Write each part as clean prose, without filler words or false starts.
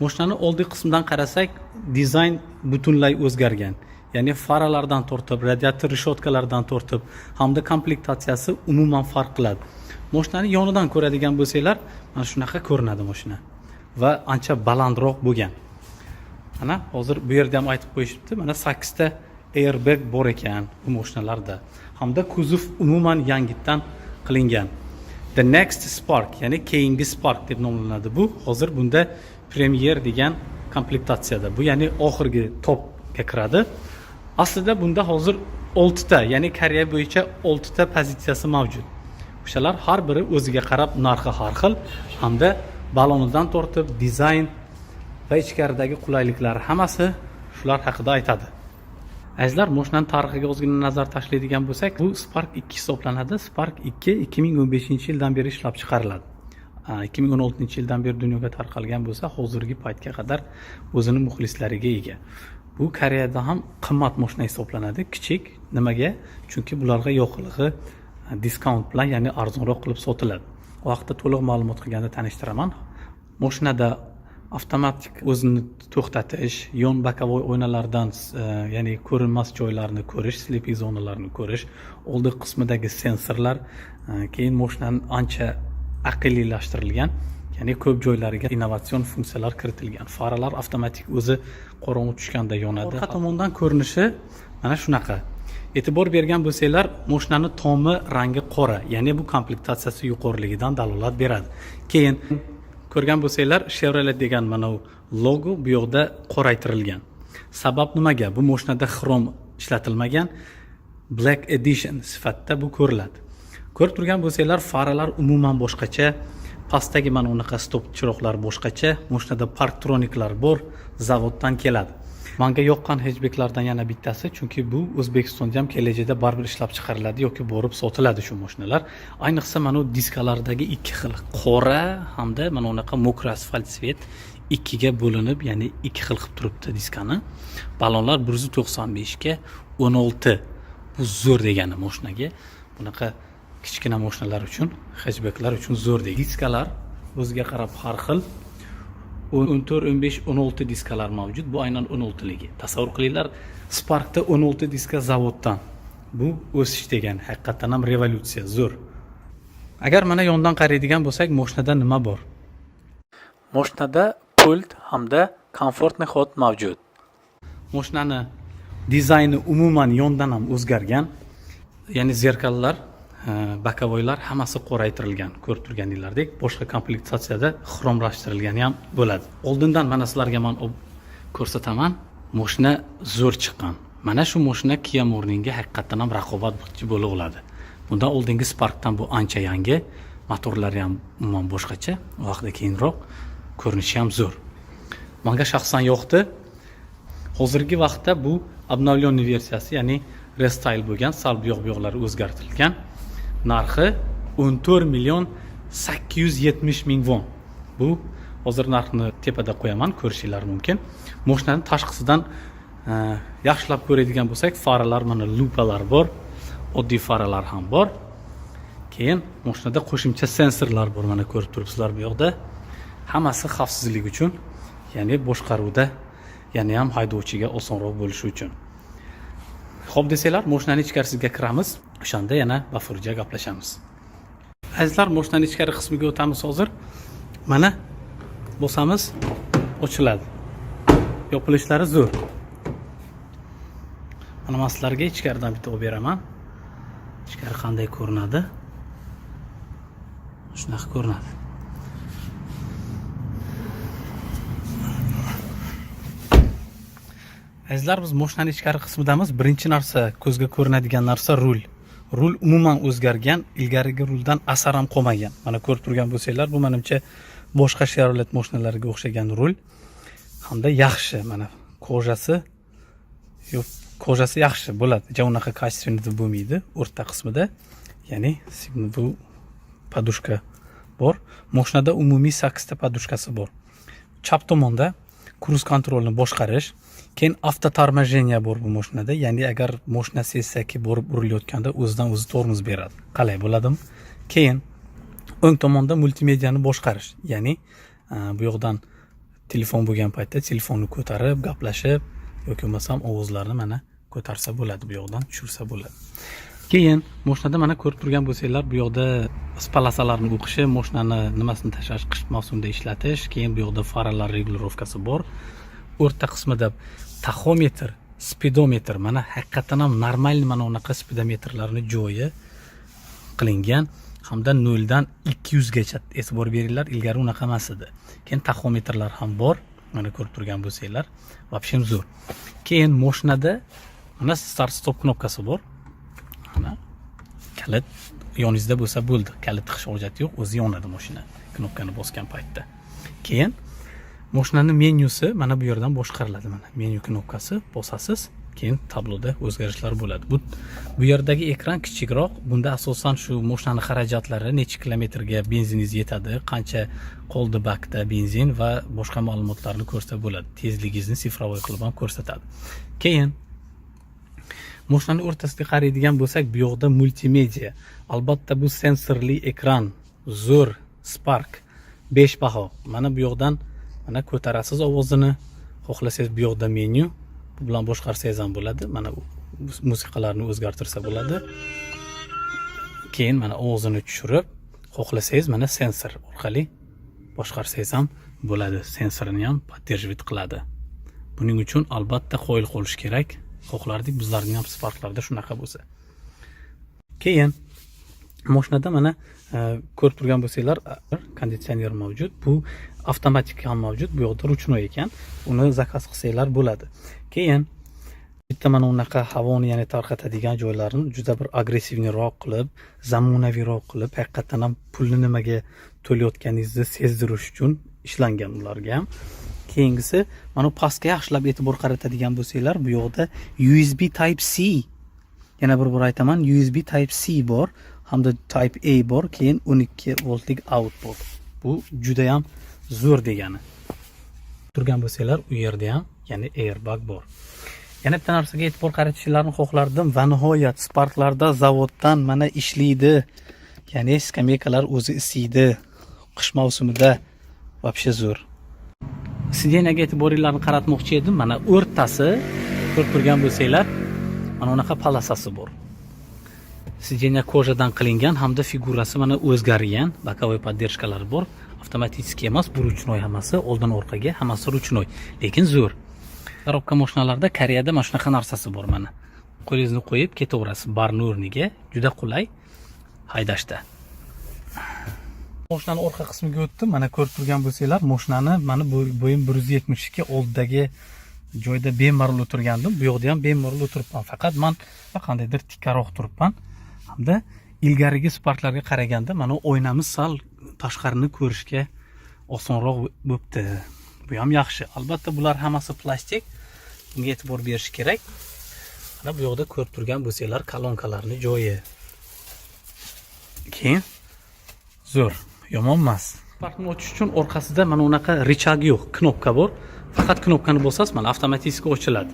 Mashinani oldi qismidan qarasak, dizayn butunlay o'zgargan. Ya'ni faralardan tortib, radiator reshotkalardan tortib, hamda komplektatsiyasi umuman farq qiladi. Mashinani yonidan ko'radigan bo'lsanglar, mana shunaqa ko'rinadi mashina va ancha balandroq bo'lgan. Mana hozir bu yerda ham aytib qo'yishibdi, mana 8 ta airbag bor ekan bu mashinalarda. Hamda kuzov umuman yangitdan qilingan. The Next Spark, ya'ni keyingi Spark deb nomlanadi bu. Hozir bunda Premier degan komplektatsiyada. Bu ya'ni oxirgi topga kiradi. Aslida bunda hozir 6 ta, ya'ni Koreya bo'yicha 6 ta pozitsiyasi mavjud. O'shalar har biri o'ziga qarab narxi har xil, hamda balonidan tortib, dizayn va ichkaridagi qulayliklar hammasi shular haqida aytadi. Azizlar, mashinaning tarixiga ozgina nazar tashlaydigan bo'lsak, bu Spark 2 hisoblanadi. Spark 2 2015-yildan beri ishlab chiqariladi. 2016-yildan beri dunyoga tarqalgan bo'lsa, hozirgi paytga qadar o'zining muxlislariga ega. Bu Koreyada ham qimmat mashina hisoblanadi, kichik. Nimaga? Chunki bularga yoqilg'i diskount bilan, ya'ni arzonroq qilib sotiladi. Bu haqda to'liq ma'lumot qilganda tanishtiraman. Mashinada avtomatik o'zini to'xtatish, yon bokovoy oynalardan, ya'ni ko'rinmas joylarni ko'rish, sleeping zonalarni ko'rish, oldi qismidagi sensorlar, keyin mashinaning ancha aqlliylashtirilgan, ya'ni ko'p joylariga innovatsion funksiyalar kiritilgan. Faralar avtomatik o'zi qorong'u tushganda yonadi. Orqa tomondan ko'rinishi mana shunaqa. E'tibor bergan bo'lsanglar, mashinaning tomi rangi qora, ya'ni bu komplektatsiyasi yuqoriligidan dalolat beradi. Keyin ko'rgan bo'lsanglar, Chevrolet degan mana bu logo bu yoqda qoraytirilgan. Sabab nimaga? Bu mashinada xrom ishlatilmagan, Black Edition sifatida bu ko'riladi. Ko'rib turgan bo'lsanglar, faralar umuman boshqacha, pastdagi mana unaqa stop chiroqlar boshqacha, mashinada parktroniklar bor, zavoddan keladi. Menga yoqqan hatchbacklardan yana bittasi, chunki bu O'zbekistonda ham kelajakda baribir ishlab chiqariladi yoki borib sotiladi shu mashinalar. Ayniqsa mana bu diskalardagi ikki xil qora hamda mana unaqa mokra asfalt svet ikkiga bo'linib, ya'ni ikki xil qilib turibdi diskani. Balonlar 195 ga 16. Bu zo'r degani mashinaga. Bunaqa kichkina mashinalar uchun, hatchbacklar uchun zo'r degani. Diskalar o'ziga qarab har xil. 14, 15, 16 diskalar mavjud. Bu aynan 16ligi. Tasavvur qilinglar, Sparkda 16 diska zavoddan. Bu o'sish degan, haqiqatan ham revolyutsiya, zo'r. Agar mana yondan qaraydigan bo'lsak, mashinada nima bor? Mashinada pult hamda komfortli xod mavjud. Mashinani dizayni umuman yondan ham o'zgargan. Ya'ni zerkallar, bokovoylar hammasi qoraytirilgan, ko'rib turganinglardek, boshqa komplektatsiyada xromlashtirilgani ham bo'ladi. Oldindan mana sizlarga men ko'rsataman, mashina zo'r chiqqan. Mana shu mashina Kia Morningga haqiqatan ham raqobatchi bo'la oladi. Bundan oldingi Sparkdan bu ancha yangi, motorlari ham umuman boshqacha, u vaqtda keyinroq, ko'rinishi ham zo'r. Menga shaxsan yoqdi. Hozirgi vaqtda bu obnovленный versiyasi, ya'ni restyle bo'lgan, sal buyoq-buyoqlari o'zgartirilgan. Narxi 14 million 870 ming won. Bu hozir narxni tepada qo'yaman, ko'rishinglar mumkin. Mashinaning tashqisidan yaxshilab ko'radigan bo'lsak, faralar mana lupalar bor, oddiy faralar ham bor. Keyin mashinada qo'shimcha sensorlar bor, mana ko'rib turibsizlar bu yoqda. Hammasi xavfsizlik uchun, ya'ni boshqaruvda yana ham haydovchiga osonroq bo'lishi uchun. Xo'p desanglar, mashinaning ichkarisiga kiramiz. O'shanda yana bafurja gaplashamiz. Azizlar, mashinaning ichkari qismiga o'tamiz hozir. Mana bosamiz, ochiladi. Yopilishlari zo'r. Mana men sizlarga ichkaridan bitta olib beraman. Ichkari qanday ko'rinadi? Shunaqa ko'rinadi. Azizlar, biz mashinaning ichkari qismidamiz. Birinchi narsa, ko'zga ko'rinadigan narsa rul. Rul umuman o'zgargan, ilgarigi ruldan asar ham qolmagan. Mana ko'rib turgan bo'lsanglar, bu menimcha boshqa Chevrolet mashinalariga o'xshagan rul. Hamda yaxshi, mana kojasi yaxshi bo'ladi. Unaqa kачественный bo'lmaydi o'rta qismida. Ya'ni bu podushka bor. Mashinada umumiy 8 ta podushkasi bor. Chap tomonda kruz kontrolni boshqarish, keyin avtotormojeniya bor bu mashinada. Ya'ni agar mashina sezsaki borib urilayotganda o'zidan o'zi tormoz beradi. Qalay bo'ladimi? Keyin o'ng tomonda multimediani boshqarish, ya'ni bu yoqdan telefon bo'lgan paytda telefonni ko'tarib gaplashib yoki bo'lmasam ovozlarni mana ko'tarsa bo'ladi, bu yoqdan tushirsa bo'ladi. Keyin mashinada mana ko'rib turgan bo'lsanglar, bu yoqda spalasalarni o'qishi, mashinani nimasini tashlash, qish mavsumida ishlatish, keyin bu yoqda faralar regulirovkasi bor. O'rta qismida taxometr, speedometr, mana haqiqatan ham normal mana unaqa speedometrlarni joyi qilingan, hamda 0 dan 200 gacha e'tibor beringlar, ilgari unaqa emas edi. Keyin taxometrlar ham bor, mana ko'rib turgan bo'lsanglar, vobshem zo'r. Keyin mashinada mana start stop knopkasi bor. Mana kalit yoningizda bo'lsa bo'ldi, kalit tiqish hojati yo'q, o'zi yonadi mashina knopkani bosgan paytda. Keyin mashinaning menyusi mana bu yerdan boshqariladi. Mana menyu knopkasi bosasiz, keyin tabloda o'zgarishlar bo'ladi. Bu yerdagi ekran kichikroq. Bunda asosan shu mashinaning xarajatlari, necha kilometrga benziningiz yetadi, qancha qoldi bakda benzin va boshqa ma'lumotlarni ko'rsatib bo'ladi. Tezligingizni sifrovoy qilib ham ko'rsatadi. Keyin mashinaning o'rtasiga qaraydigan bo'lsak, bu yoqda multimedia. Albatta bu sensorli ekran, zo'r Spark 5 baho. Mana bu yoqdan mana ko'tarasiz ovozini, xohlasangiz bu yoqda menyu, bu bilan boshqarsangiz ham bo'ladi. Mana musiqalarni o'zgartirsa bo'ladi. Keyin mana ovozini tushirib, xohlasangiz mana sensor orqali boshqarsangiz ham bo'ladi. Sensorini ham поддерживать qiladi. Buning uchun albatta qo'yil qolish kerak. Xohlardik bizlarning ham Sparklarda shunaqa bo'lsa. Keyin mashinada mana ko'rib turgan bo'lsanglar, konditsioner mavjud. Bu avtomatik ham mavjud. Bu yoqda ruchnoy ekan. Uni zakaz qilsanglar bo'ladi. Keyin bitta mana unaqa havoni, ya'ni tarqatadigan joylarni juda bir agressivroq qilib, zamonaviyroq qilib, haqiqatan ham pulni nimaga to'layotganingizni sezdirish uchun ishlangan ularga ham. Keyingisi mana pastga yaxshilab e'tibor qaratadigan bo'lsanglar, bu yoqda USB Type C. Yana bir bor aytaman, USB Type C bor, hamda Type A bor, keyin 12 voltlik out bor. Bu juda ham zo'r degani. Turgan bo'lsanglar, u yerda ham ya'ni airbag bor. Yana bitta narsaga e'tibor qaratishlarini xohlardim va nihoyat Sparklarda zavoddan mana ishlaydi. Ya'ni skameykalar o'zi isiydi. Qish mavsumida vobshe zo'r. Sideniyaga e'tiboringlarni qaratmoqchi edim. Mana o'rtasi ko'rib turgan bo'lsanglar, mana unaqa palasasi bor. Sideniya kojadan qilingan hamda figurasi mana o'zgargan, bokovoy поддержкалari bor. Avtomatik emas, bu ruchnoy hammasi, oldin orqaga hammasi ruchnoy, lekin zo'r. Korobka mashinalarda Koreyada mana shunaqa narsasi bor mana. Qo'lingizni qo'yib ketaverasiz barni o'rniga, juda qulay haydashda. Mashinani orqa qismiga o'tdim. Mana ko'rib turgan bo'lsanglar, mashinani mana bo'yim 172, oldidagi joyda bemalol o'tirgandim. Bu yoqda ham bemalol o'tiribman. Faqat men qandaydir tikkaroq turibman. Hamda ilgarigi Sparklarga qaraganda mana oynamiz sal tashqarini ko'rishga osonroq bo'pti. Bu ham yaxshi. Albatta bular hammasi plastik. Bunga e'tibor berish kerak. Mana bu yoqda ko'rib turgan bo'lsanglar, kolonkalarning joyi. Keyin zo'r, yomon emas. Sparkni ochish uchun orqasida mana unaqa rechag yo'q, knopka bor. Faqat knopkani bosasiz, mana avtomatik ochiladi.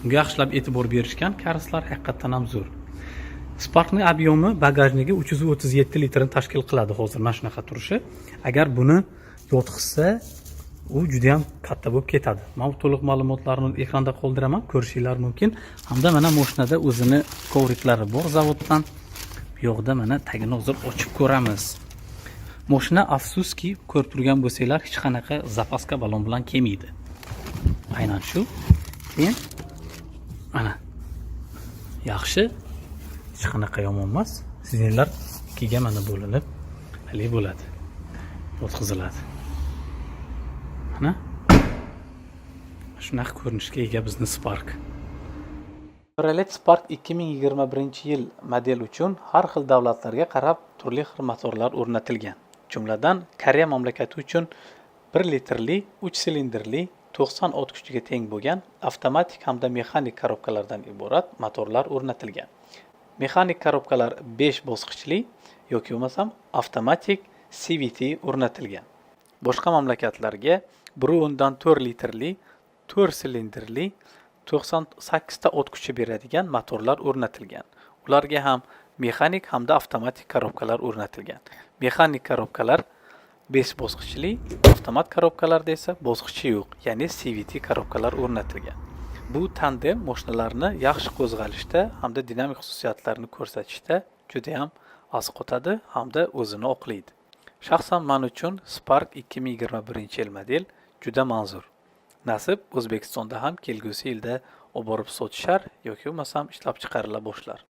Bunga yaxshilab e'tibor berishgan, karoslar haqiqatan ham zo'r. Sparkning obyomi bagajniga 337 litrni tashkil qiladi hozir mana shunaqa turishi. Agar buni yotqizsa, u juda ham katta bo'lib ketadi. Men to'liq ma'lumotlarni ekranda qoldiraman, ko'rishinglar mumkin. Hamda mana mashinada o'zini kovriklari bor zavoddan. Bu yoqda mana tagini hozir ochib ko'ramiz. Mashina afsuski ko'rib turgan bo'lsanglar, hech qanaqa zapaska balon bilan kelmaydi. Aynan shu. Keyin mana yaxshi, hech qanaqa yomon emas. Signallar ikkiga mana bo'linib, hali bo'ladi. Yotqiziladi. Mana shunaqa ko'rinishga ega bizning Spark. Chevrolet Spark 2021-yil model uchun har xil davlatlarga qarab turli xil motorlar o'rnatilgan. Jumladan, Koreya mamlakati uchun 1 litrli, 3 silindrli, 90 ot kuchiga teng bo'lgan avtomatik hamda mexanik korobkalardan iborat motorlar o'rnatilgan. Mexanik korobkalar 5 bosqichli yoki bo'lmasam avtomatik CVT o'rnatilgan. Boshqa mamlakatlarga 1 dan 4 litrli, 4 silindrli, 98 ta ot kuchi beradigan motorlar o'rnatilgan. Ularga ham mexanik hamda avtomatik korobkalar o'rnatilgan. Mexanik korobkalar 5 bosqichli, avtomat korobkalarda esa bosqichi yo'q, ya'ni CVT korobkalar o'rnatilgan. Bu tandem mashinalarni yaxshi qo'zg'alishda hamda dinamik xususiyatlarini ko'rsatishda juda ham asqotadi hamda o'zini oqlaydi. Shaxsan men uchun Spark 2021-yil model juda manzur. Nasib O'zbekistonda ham kelgusi yilda olib borib sotishar yoki bo'lmasam ishlab chiqarila boshlar.